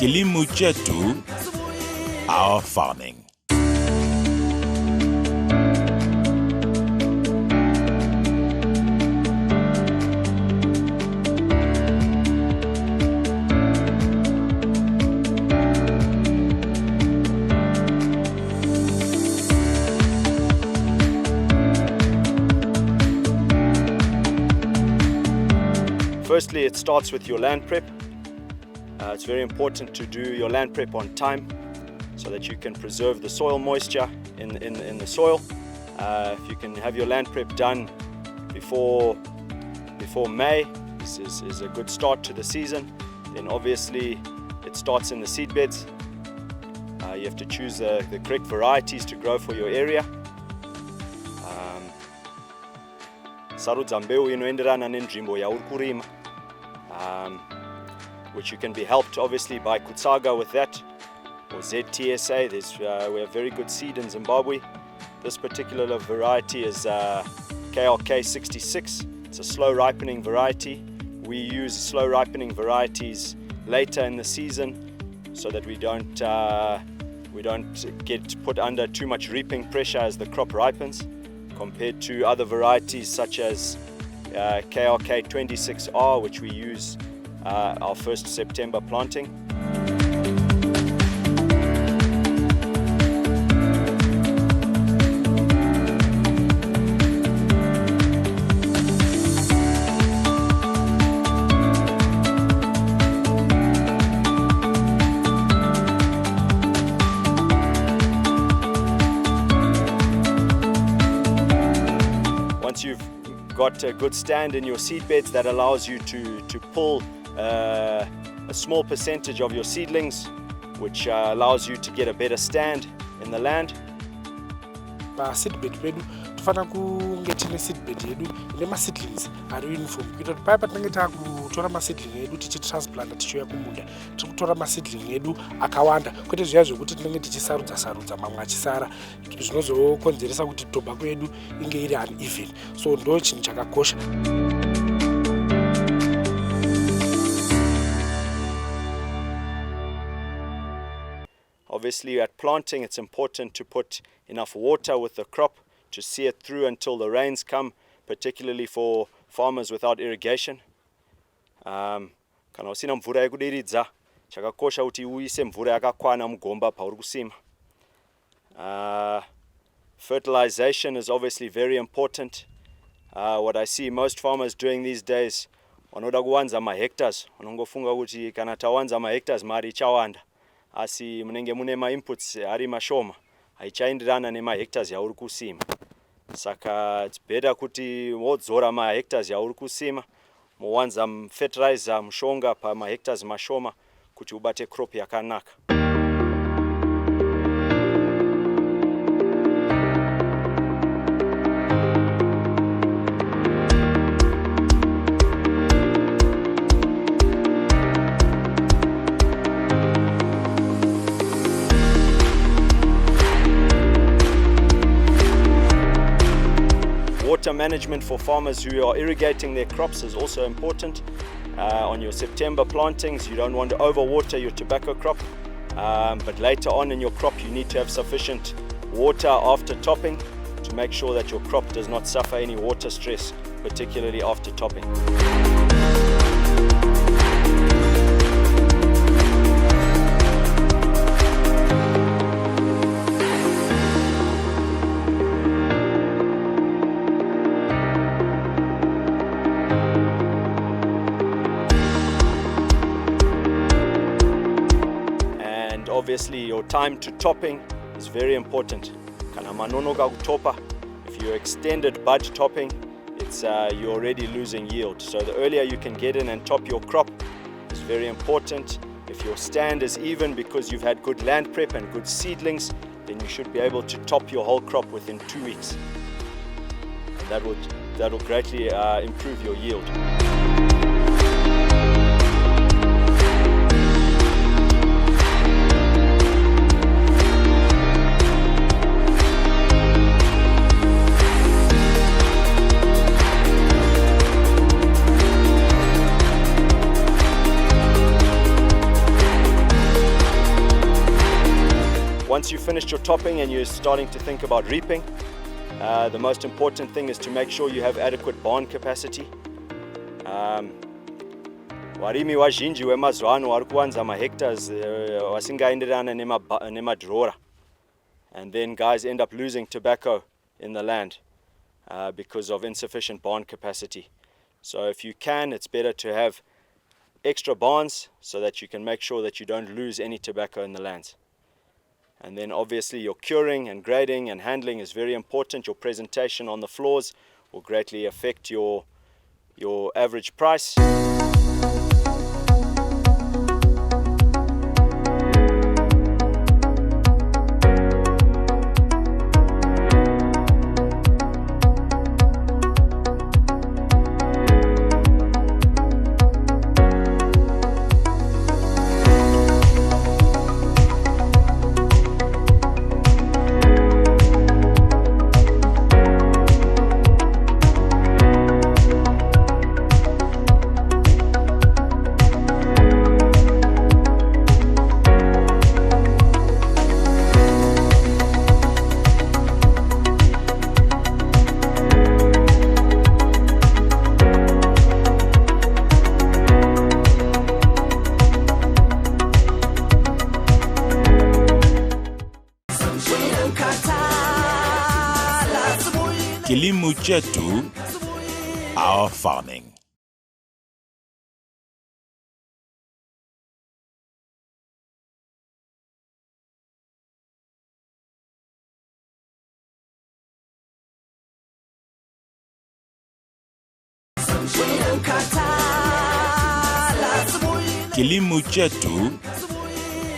Kilimo chetu, our farming. Firstly, it starts with your land prep. It's very important to do your land prep on time so that you can preserve the soil moisture in the soil. If you can have your land prep done before May, this is a good start to the season. Then obviously it starts in the seed beds. You have to choose the correct varieties to grow for your area. Sarudza mbeu inoenderana nenzvimbo yauri kurima. Which you can be helped obviously by Kutsaga with that, or ZTSA. We have very good seed in Zimbabwe. This particular variety is KRK 66. It's a slow ripening variety. We use slow ripening varieties later in the season so that we don't get put under too much reaping pressure as the crop ripens, compared to other varieties such as KRK 26R, which we use our 1st September planting. Once you've got a good stand in your seed beds, that allows you to pull a small percentage of your seedlings, which allows you to get a better stand in the land. Seedbed pedu tofana kunge tine seedbed yedu ine ma seedlings ari uniform kuita kuti paya patinenge takutora ma seedling edu tichitransplant tichiuya kumunda tiri kutora ma seedling edu akawanda kwete zviya zvekuti tinenge tichisarudza mamwe achisara zvinozokonzeresa kuti tobacco yedu inge iri uneven. So ndo chinhu chakakosha. Obviously at planting it's important to put enough water with the crop to see it through until the rains come, particularly for farmers without irrigation. Kana usina mvura yekudiridza, chakakosha kuti uise mvura yakakwana mugomba pauri kusima. Fertilization is obviously very important. What I see most farmers doing these days, vanoda kuwanza mahectares, vanongofunga kuti kana tawanza mahectares mari ichawanda. Asi munenge mune ma-inputs ari mashoma, haichaenderana nema-hectares yauri kusima. Saka it's better kuti wodzora ma-hectares yauri kusima, mowanza fertilizer mushonga pa ma-hectares mashoma kuti ubate crop yakanaka. Water management for farmers who are irrigating their crops is also important. On your September plantings, you don't want to overwater your tobacco crop, but later on in your crop you need to have sufficient water after topping to make sure that your crop does not suffer any water stress, particularly after topping. Obviously your time to topping is very important. Kana manonoka kutopa, if you extended bud topping, it's you're already losing yield. So the earlier you can get in and top your crop is very important. If your stand is even because you've had good land prep and good seedlings, then you should be able to top your whole crop within 2 weeks. And that will greatly improve your yield. Once you've finished your topping and you're starting to think about reaping, the most important thing is to make sure you have adequate barn capacity. Varimi vazhinji vemazuva ano vari kuwanza mahectares vasingaenderana nemadrora, and then guys end up losing tobacco in the land because of insufficient barn capacity. So if you can, it's better to have extra barns so that you can make sure that you don't lose any tobacco in the lands. And then obviously your curing and grading and handling is very important. Your presentation on the floors will greatly affect your average price. Kilimo chetu, our farming. Kilimo chetu,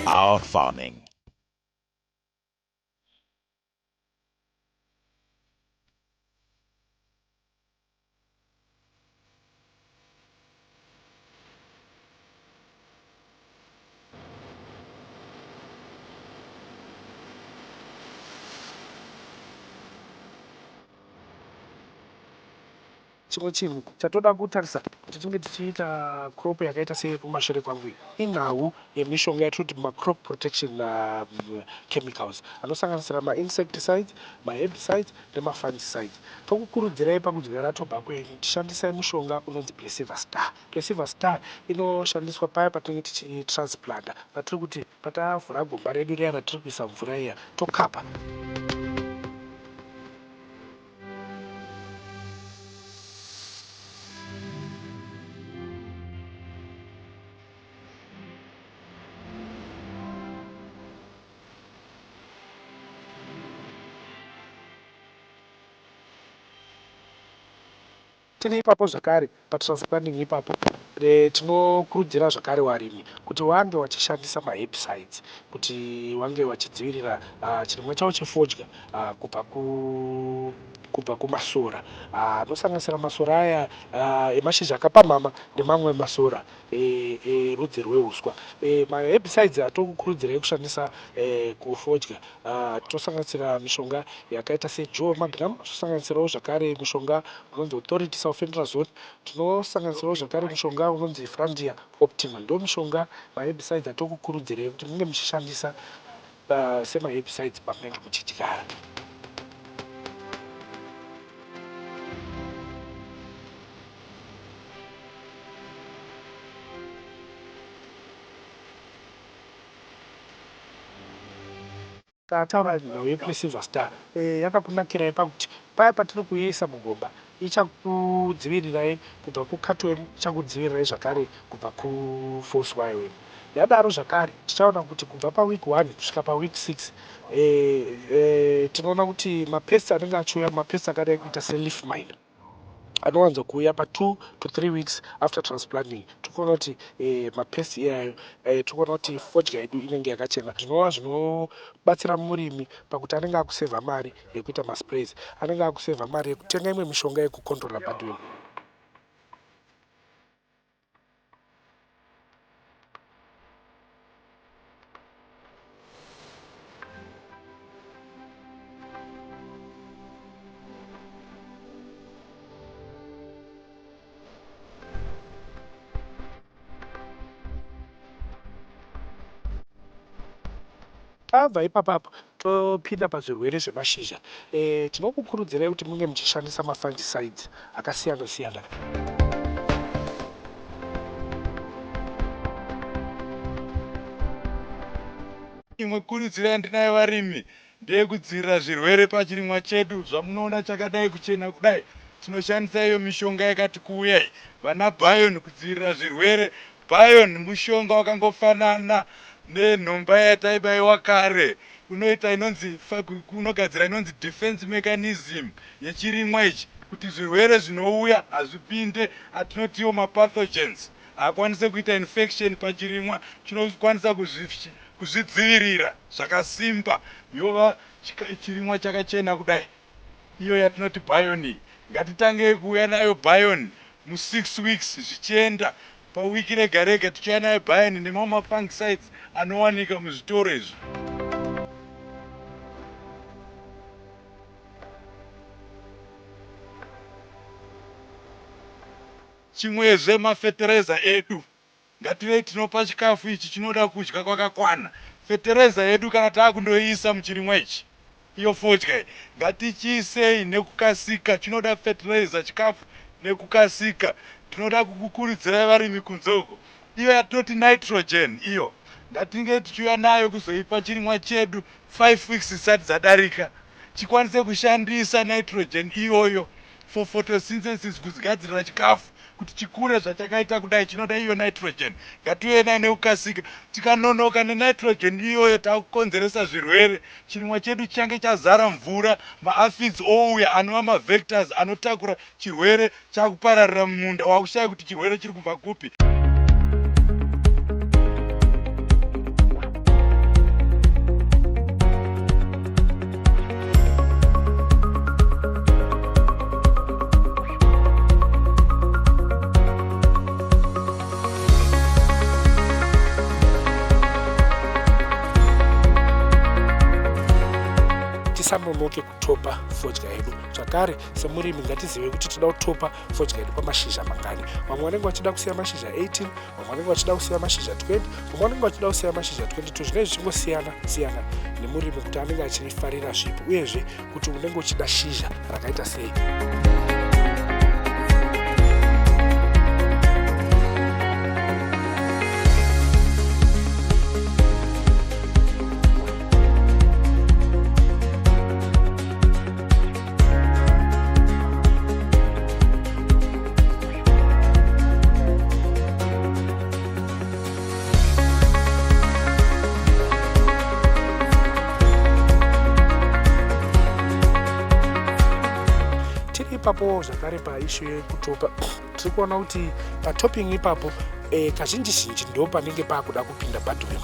our farming. Chimwe chinhu chatoda kutarisa kuti tinge tichiita crop yakaita sekumashure kwangu inhau yemishonga yatoti macrop protection chemicals anosanganisira mainsecticides, maherbicides nemafungicides. Tokukurudzirai pakudyara tobacco yenyu tishandisai mushonga unonzi Placeva Star. Placeva Star inoshandiswa paya patinenge tichitransplanter, patiri kuti patavhura gomba redu riya ratiri kuisa mvura iya tokapa. Tine ipapo zvakare patransplanting ipapo tinokurudzira zvakare varimi kuti wange wachishandisa maherbicides kuti wange wachidzivirira chirimwa chavo chefodya kubva kumasora anosanganisira masora aya emashizha akapamhama nemamwe masora erudzi rweuswa. Maherbicides atokukurudzirai kushandisa kufodya tosanganisira mishonga yakaita sejoe magnum, tosanganisirawo zvakare mishonga unonzi authority sulfentrazone, tinosanganisirawo zvakare mushonga unonzi Frandia Optima. Ndo mishonga maherbicides atokukurudzirai kuti munge muchishandisa semaherbicides pamunenge muchidyara. Taura nhau yePlaceva Star yakakunakirai pakuti paya patiri kuiisa mugomba ichakudzivirirai kubva kukatworm, ichakudzivirirai zvakare kubva kuforce wire. Yadaro zvakare tichaona kuti kubva paweek 1 kusvika paweek 6 tinoona kuti mapests anenge achiuya, mapests akadai kuita seleaf miner anowanza kuuya pa 2 to 3 weeks after transplanting. Tikuona kuti mapesi iyayo tikuona kuti fodya yedu inenge yakachena, zvinova zvinobatsira murimi pakuti anenge akusevha mari yekuita masprays, anenge akusevha mari yekutenga imwe mishonga yekukontrola badwin. Tabva ipapapo topinda pazvirwere zvemashizha. Tinokukurudzirai kuti munge muchishandisa mafungicides akasiyana siyana. Imwe kurudziro yandinayo varimi ndeyekudzivirira zvirwere pachirimwa chedu. Zvamunoona chakadai kuchena kudai, tinoshandisa iyo mishonga yakati kuuyai, vana Bion, kudzivirira zvirwere. Bion mushonga wakangofanana nenhomba yataibaiwa kare, unogadzira inonzi defense mechanism yechirimwa ichi, kuti zvirwere zvinouya hazvipinde, atinotiwo mapathogens, hakwanise kuita infection pachirimwa, chinokwanisa kuzvidzivirira zvakasimba, yova chirimwa chakachena kudai, iyo yatinoti Bion. Ngatitange kuuya nayo Bion mu6 weeks zvichienda, pawiki rega rega tichiuya nayo Bion nemamwe mafungicides anowanika muzvitoro izvi. Chimwezve mafetereza edu, ngativei tinopa chikafu ichi chinoda kudya kwakakwana. Fetereza yedu kana taakundoiisa muchirimwa ichi, iyo fodya, ngatichiisei nekukasika. Chinoda fetereza, chikafu nekukasika. Tinoda kukukurudzirai varimi kunzoko, iyo yatinoti nitrogen, iyo ngatinge tichiuya nayo kuzoipa chirimwa chedu 5 weeks zisati dzadarika, chikwanise kushandisa nitrogen iyoyo for photosynthesis, kuzigadzirira chikafu kuti chikure zvachakaita kudai, chinoda iyo nitrogen. Ngatiuye nayo nekukasika. Tikanonoka nenitrogen iyoyo takukonzeresa zvirwere. Chirimwa chedu change chazara mvura, maaphids ouya anova mavectors anotakura chirwere chakupararira mumunda, wakushaya kuti chirwere chiri kubva kupi. Tisanonoke kutopa fodya yedu. Zvakare semurimi ngatizive kuti tinoda kutopa fodya yedu pamashizha mangani. Vamwe vanenge vachida kusiya mashizha 18, vamwe vanenge vachida kusiya mashizha 20, vamwe vanenge vachida kusiya mashizha 22. Zvinenge zvichingosiyana siyana nemurimi kuti anenge achifarira zvipi, uyezve kuti unenge uchida shizha rakaita sei. Ipapo zvakare paishu yekutopa tiri kuona kuti patoping ipapo kazhinji zhinji ndo panenge pakuda kupinda badwin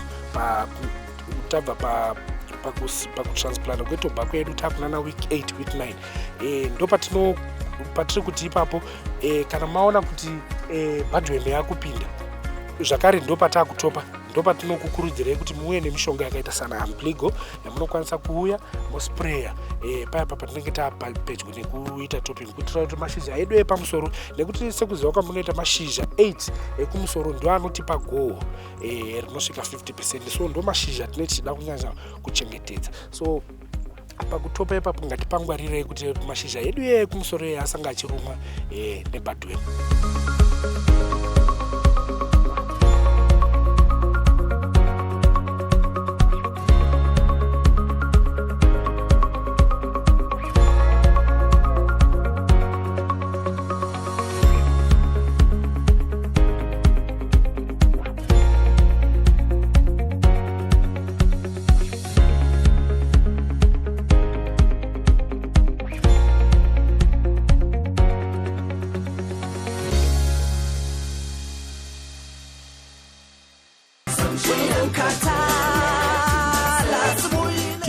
tabva pakutransplant kwetobhako yedu takunana week 8 week 9 ndo patiri kuti ipapo kana maona kuti badwin yakupinda zvakare ndo patakutopa, ndo patinokukurudzirai kuti muuye nemishonga yakaita sana ampligo yamunokwanisa kuuya mospraya paya patinenge tapedyo nekuita topping, kuitira kuti mashizha edu epamusoro, nekuti sekuziva kwamunoita mashizha 8 ekumusoro ndo anotipa goho rinosvika 50%. So ndo mashizha tine tichida kunyanya kuchengetedza. So pakutopa ipapo ngatipangwarirei kuti mashizha edu ekumusoro asanga achirumwa nebadwin.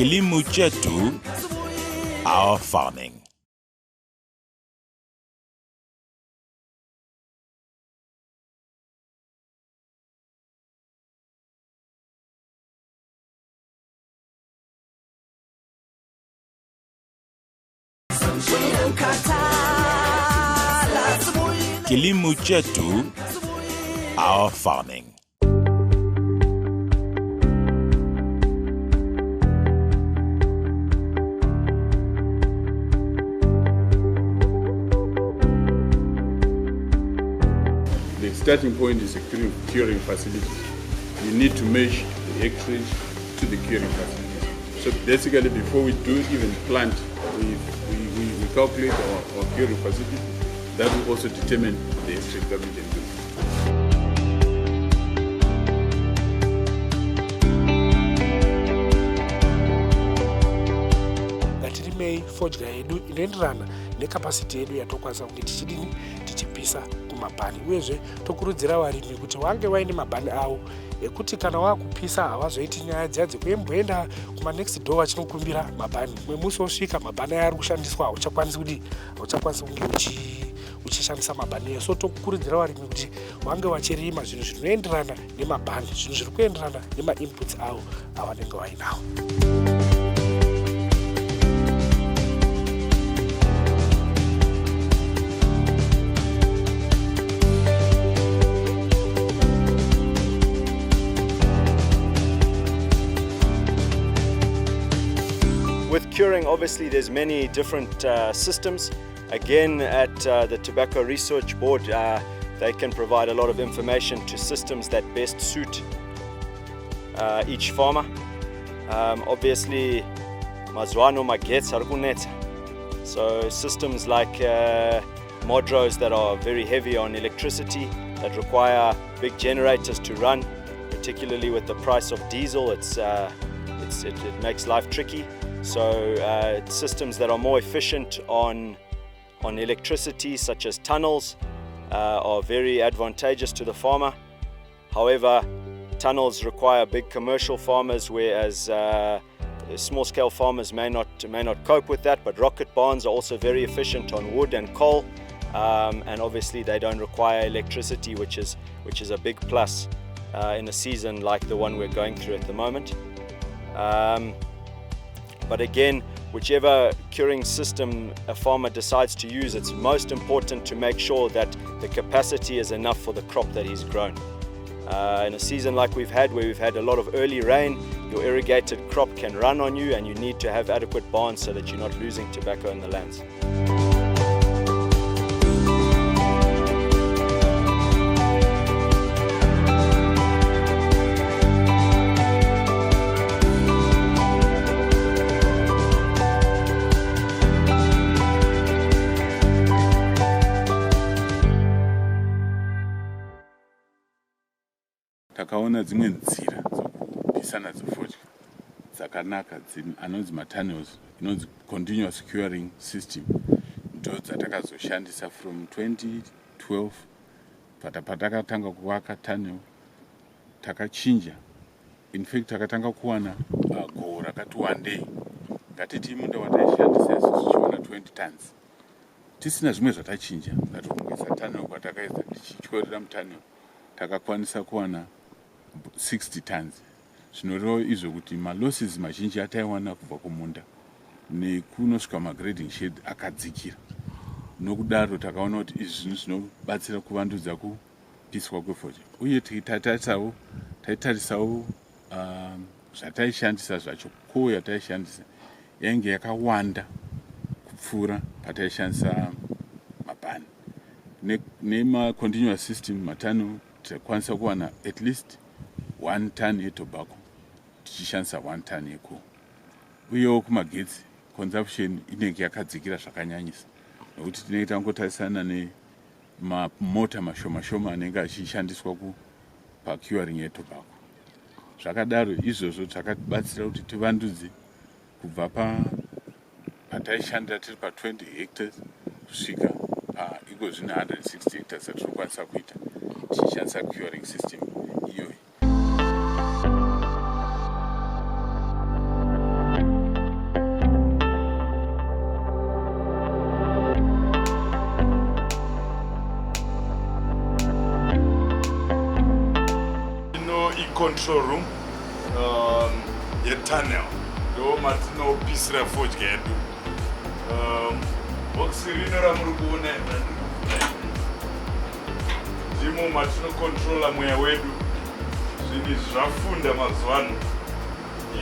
Kilimo chetu, our farming. Kilimo chetu, our farming. The starting point is a curing facility. You need to measure the acreage to the curing facility. So basically, before we do even plant, we calculate our curing facility. That will also determine the acreage that we can do. Ngatirimei fodya yedu inoenderana nekapasiti yedu yatokwanisa kunge tichidini tichipisa kumabhani. Uyezve tokurudzira varimi kuti vange vaine mabhani avo ekuti kana wakupisa havazoiti nyaya dziya dzekuemboenda kuma next door vachinokumbira mabhani. Mwemusi wosvika mabhani aya ari kushandiswa hauchakwanisi kunge uchishandisa mabhani eyo. So tokurudzira varimi kuti vange vachirima zvinhu zvinoenderana nemabhani, zvinhu zviri kuenderana nemainputs avo avanenge vainawo. With curing, obviously, there's many different systems. Again, at the Tobacco Research Board, they can provide a lot of information to systems that best suit each farmer. Obviously, mazuano magetsi ari kunetsa. So systems like modros that are very heavy on electricity, that require big generators to run, particularly with the price of diesel, it makes life tricky. So systems that are more efficient on electricity, such as tunnels, are very advantageous to the farmer. However, tunnels require big commercial farmers, whereas small-scale farmers may not cope with that. But rocket barns are also very efficient on wood and coal, and obviously they don't require electricity, which is a big plus in a season like the one we're going through at the moment. But again, whichever curing system a farmer decides to use, it's most important to make sure that the capacity is enough for the crop that he's grown. In a season like we've had, where we've had a lot of early rain, your irrigated crop can run on you, and you need to have adequate barns so that you're not losing tobacco in the lands. Takaona dzimwe nzira dzokupisa nadzo fodya dzakanaka anonzi matunnels, inonzi continuous curing system, ndo dzatakazoshandisa from 2012. Patakatanga kuvaka tunnel takachinja. In fact, takatanga kuwana goal rakati wandei ngatiti munda wataishandisa isusu tichiwana 20 tons. Tisina zvimwe zvatachinja, ngatongeza tunnel kwatakaedza tichityorera mutunnel takakwanisa kuwana 60 tons. Zvinoreva izvo kuti malosses mazhinji ataiwana kubva kumunda nekunosvika magrading shed akadzikira. Nokudaro takaona kuti izvi zvinhu zvinobatsira kuvandudza kupiswa kwefodya. Uye taitarisawo zvataishandisa zvacho, core yataishandisa yainge yakawanda kupfuura pataishandisa mabhani. Nema-continuous system matunnel takwanisa kuwana at least 1 ton yetobacco tichishandisa 1 ton yecoal. Uyewo kumagetsi consumption inenge yakadzikira zvakanyanyisa, nokuti tinenge tangotarisana nemamota mashoma anenge achishandiswa pacuring yetobacco. Zvakadaro izvozvo zvakabatsira kuti tivandudze kubva pataishandira tiri pa20 hectares kusvika iko zvino 160 hectares atirikwanisa kuita tichishandisa curing system iyoyi. control room yetunnel ndo matinopisira fodya yedu. Box rino ramuri kuona ndimo matinokontrola mweya wedu. Zvinhu zvafunda mazuva ano.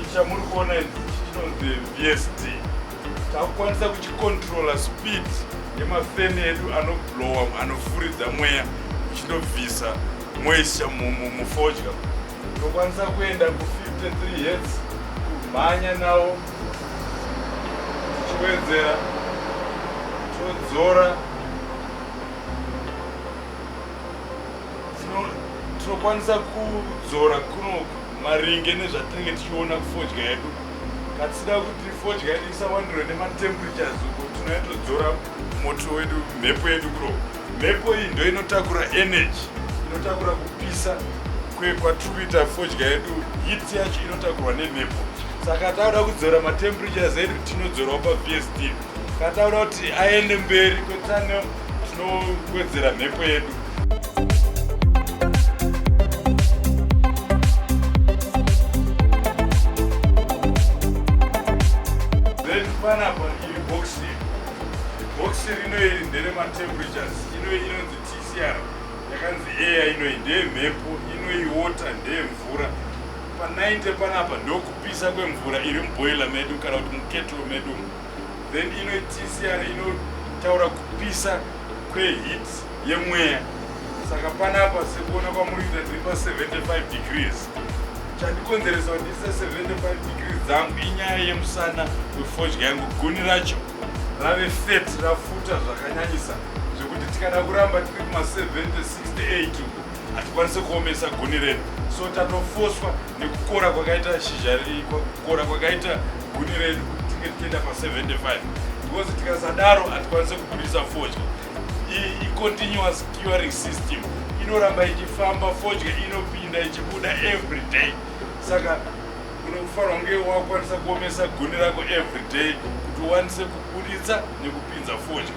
Ichi chamuri kuona chinonzi VSD. Takukwanisa kuchikontrola speed yemafeni edu anoblowa anofuridza mweya uchindobvisa moisture mufodya. Tinokwanisa kuenda ku53 hertz kumhanya nawo tichiwedzera todzora. Tinokwanisa kudzora kuno maringe nezvatinenge tichiona kufodya yedu. Katisida kuti fodya yedu isawandirwe nematemperatures uko tinotodzora moto wedu, mhepo yedu kuro. Mhepo iyi ndo inotakura energy, inotakura kupisa kwatiri kuita fodya yedu. Heat yacho inotakurwa nemhepo. Saka tauda kudzora matemperatures edu tinodzora pa VSD. Kana tauda kuti aende mberi kwetano tinowedzera mhepo yedu. Panapa iri box rino iri ndere matemperatures. Inonzi TCR, yakanzi air inoi ndeyemhepo, inoi water ndeyemvura. Pa90 panapa ndokupisa kwemvura iri muboiler medu kana kuti mukettle medu. Then inoi TCR inotaura kupisa kweheat yemweya. Saka panapa sekuona kwamuri kuita tiri pa 75 degrees. Chandikonzeresa kuti ndise 75 degrees dzangu inyaya yemusana wefodya yangu. Guni racho rave fat, rafuta zvakanyanyisa zvekuti tikada kuramba tiri kuma 70-68 uku hatikwanise kuomesa guni redu. So tatofoswa nekukora kwakaita shizha kukora kwakaita guni redu kuti tinge tichienda pa 75, because tikasadaro hatikwanise kubudisa fodya. Iyi i-continuous curing system inoramba ichifamba, fodya inopinda ichibuda every day. Saka unofanira kunge wakwanisa kuomesa guni rako every day kuti uwanise kubuditsa nekupinza fodya.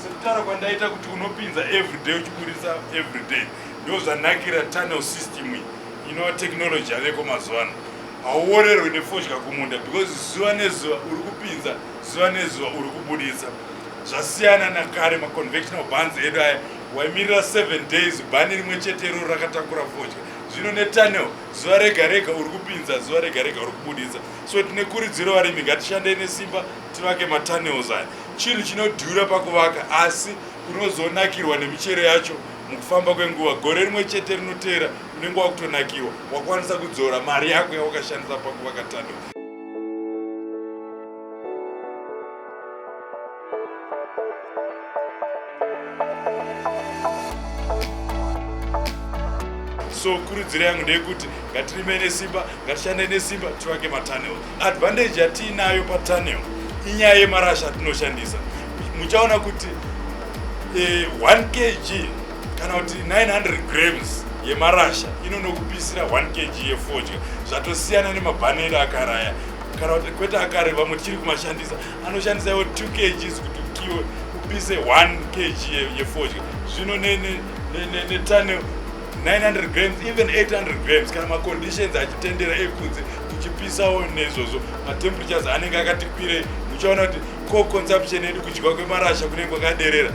Sekutaura kwandaita kuti unopinza every day uchibuditsa every day ndo zvanakira tunnel system iyi inova technology yaveko mazuva ano. Hauorerwi nefodya kumunda because zuva nezuva uri kupinza, zuva nezuva uri kubuditsa. Zvasiyana nakare maconvectional buns edu aya waimirira 7 days bhani rimwe chetero rakatakura fodya. Zvino netunnel zuva rega rega uri kupinza, zuva rega rega uri kubuditsa. So tinekurudziro varimi ngatishandei nesimba tivake matunnels aya. Chinhu chinodhura pakuvaka asi unozonakirwa nemichero yacho mukufamba kwenguva. Gore rimwe chete rinoteera unenge wakutonakirwa, wakwanisa kudzora mari yako yawakashandisa pakuvaka tunnel. So kurudziro yangu ndeyekuti ngatirime nesimba, ngatishande nesimba tivake matunnel. Advantage yatiinayo patunnel inyaya yemarasha atinoshandisa. Muchaona kuti 1 kg kana kuti 900 grams yemarasha inonokupisira 1 kg yefodya. Zvatosiyana nemabhaneri akaraya kana kuti kwete akare vamwe tichiri kumashandisa anoshandisa 2 kg kuti upise 1 kg yefodya. Zvino netunnel 900 grams, even 800 grams kana maconditions achitendera ekunze kuchipisawo nezvozvo matemperatures anenge akati kwirei. Muchaona kuti co-consumption yedu kudyiwa kwemarasha kunenge kwakaderera.